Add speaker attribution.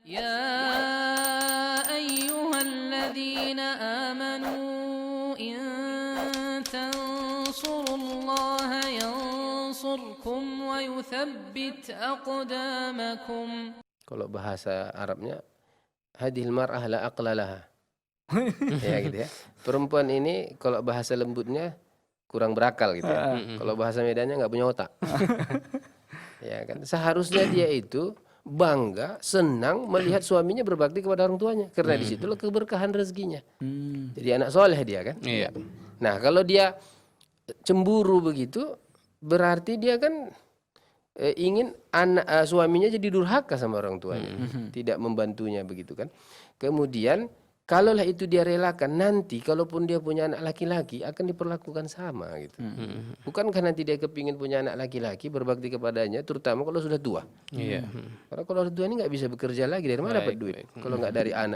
Speaker 1: يا أيها الذين آمنوا إن تنصروا الله ينصركم ويثبت أقدامكم.
Speaker 2: Kalau bahasa Arabnya, hadhil mar'ah la aqla laha. Ya gitu ya. Perempuan ini kalau bahasa lembutnya kurang berakal gitu ya. Kalau bahasa Medannya nggak punya otak. Ya kan. Seharusnya dia itu bangga, senang melihat suaminya berbakti kepada orang tuanya, karena disitulah keberkahan rezekinya. Jadi anak soleh dia kan.
Speaker 3: Iya.
Speaker 2: Nah kalau dia cemburu begitu, berarti dia kan ingin suaminya jadi durhaka sama orang tuanya, tidak membantunya begitu kan. Kemudian kalaulah itu dia relakan, nanti kalaupun dia punya anak laki-laki akan diperlakukan sama gitu. Bukankah nanti dia kepingin punya anak laki-laki berbakti kepadanya, terutama kalau sudah tua.
Speaker 3: Iya.
Speaker 2: Karena kalau sudah tua ini nggak bisa bekerja lagi, dari mana dapat duit? Kalau nggak dari anak